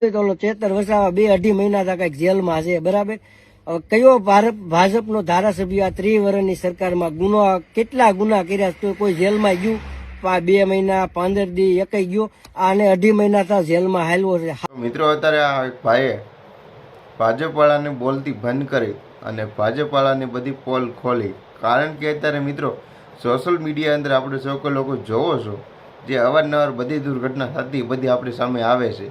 તો ચેતર વસાવા 2-2.5 મહિના તક કઈક જેલમાં છે, બરાબર. હવે કયો ભાજપનો ધારાસભ્ય આ 30 વર્ષની સરકારમાં કેટલા ગુના કર્યા તો કોઈ જેલમાં ગયું? 2 મહિના 15 દી એક ગયો, આને 2.5 મહિના તો જેલમાં હાલ્યો છે. મિત્રો અત્યારે આ ભાઈએ ભાજપ વાળાને બોલતી બંધ કરી અને ભાજપ વાળાની બધી પોલ ખોલી. કારણ કે અત્યારે મિત્રો સોશિયલ મીડિયા અંદર આપણે સૌ લોકો જોવો છો, જે અવારનવાર બધી દુર્ઘટના થતી બધી આપણી સામે આવે છે.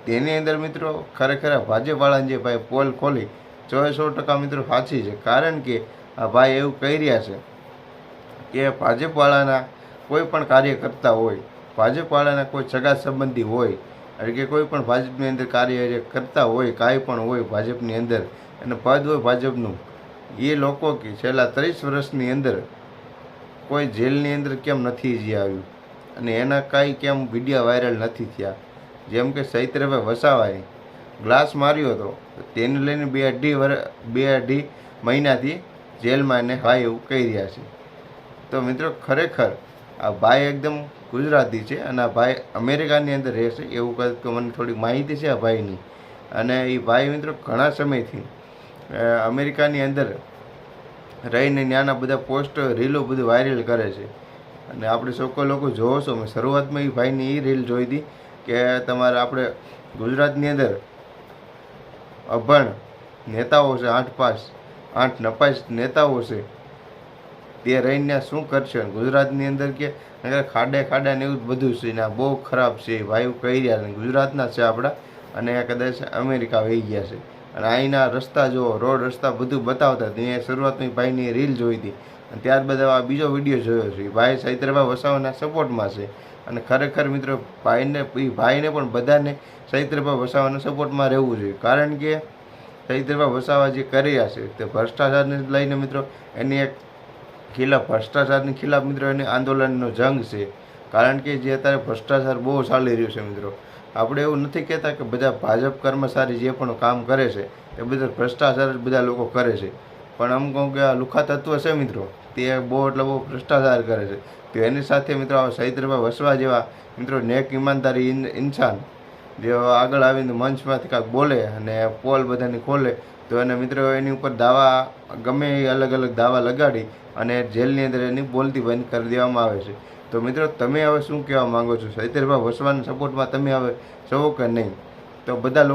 તેની અંદર મિત્રો ખરેખર ભાજપ વાળાને જે ભાઈ પોલ ખોલી 100% મિત્રો સાચી છે. કારણ કે આ ભાઈ એવું કહી રહ્યા છે કે ભાજપ વાળાના કોઈ પણ કાર્ય કરતા હોય, ભાજપ વાળાના કોઈ સગા સંબંધી હોય, એટલે કે કોઈ પણ ભાજપની અંદર કાર્ય કરતા હોય, કાંઈ પણ હોય ભાજપની અંદર અને પદ હોય ભાજપનું, એ લોકો કે છેલ્લા 30 વર્ષની અંદર કોઈ જેલની અંદર કેમ નથી જે આવ્યું અને એના કાંઈ કેમ વિડીયો વાયરલ નથી થયા. જેમ કે ચૈત્રભાઈ વસાવાએ ગ્લાસ માર્યો હતો, તેને લઈને 2.5 મહિનાથી જેલમાં એને ભાઈ એવું કહી રહ્યા છે. તો મિત્રો ખરેખર આ ભાઈ એકદમ ગુજરાતી છે અને આ ભાઈ અમેરિકાની અંદર રહે છે એવું કંઈક મને થોડી માહિતી છે આ ભાઈની. અને એ ભાઈ મિત્રો ઘણા સમયથી અમેરિકાની અંદર રહીને ત્યાંના બધા પોસ્ટ રીલો બધું વાયરલ કરે છે. અને આપણે સૌ લોકો જોવો છો, મેં શરૂઆતમાં એ ભાઈની એ રીલ જોઈ હતી કે તમારે આપણે ગુજરાતની અંદર અભણ નેતાઓ છે, 8 નપાસ નેતાઓ છે, તે રહીને શું કરશે ગુજરાતની અંદર કે ખાડા ને એવું બધું છે ને બહુ ખરાબ છે ભાઈ કહી રહ્યા છે. ગુજરાતના છે આપણા અને કદાચ અમેરિકા વહી ગયા છે. અને અહીંના રસ્તા જો રોડ રસ્તા બધું બતાવતા મેં શરૂઆતની ભાઈની રીલ જોઈ હતી અને ત્યારબાદ આ બીજો વિડીયો જોયો છે. ભાઈ ચૈત્રભાઈ વસાવાના સપોર્ટમાં છે અને ખરેખર મિત્રો ભાઈને પણ બધાને ચૈત્રભાઈ વસાવાના સપોર્ટમાં રહેવું જોઈએ. કારણ કે ચૈત્રભાઈ વસાવા જે કરી રહ્યા છે તે ભ્રષ્ટાચારને લઈને મિત્રો એની એક ખિલાફ ભ્રષ્ટાચારની ખિલાફ મિત્રો એની આંદોલનનો જંગ છે. કારણ કે જે અત્યારે ભ્રષ્ટાચાર બહુ ચાલી રહ્યું છે મિત્રો. આપણે એવું નથી કહેતા કે બધા ભાજપ કર્મચારી જે પણ કામ કરે છે એ બધા ભ્રષ્ટાચાર જ બધા લોકો કરે છે, પણ અમુક કહું કે આ લુખા તત્વ છે મિત્રો તે બહુ ભ્રષ્ટાચાર કરે છે. તો એની સાથે મિત્રો ચૈત્રભાઈ વસવા જેવા મિત્રો નેક ઈમાનદારી ઇન્સાન જે આગળ આવીને મંચમાંથી કાંઈક બોલે અને પોલ બધાની ખોલે તો એને મિત્રો એની ઉપર દાવા ગમે એ અલગ દાવા લગાડી અને જેલની અંદર એની બોલતી બંધ કરી દેવામાં આવે છે. તો મિત્રો તમે હવે શું કહેવા માંગો છો? ચૈત્રભાઈ વસવાના સપોર્ટમાં તમે હવે છો કે નહીં? તો બધા લોકો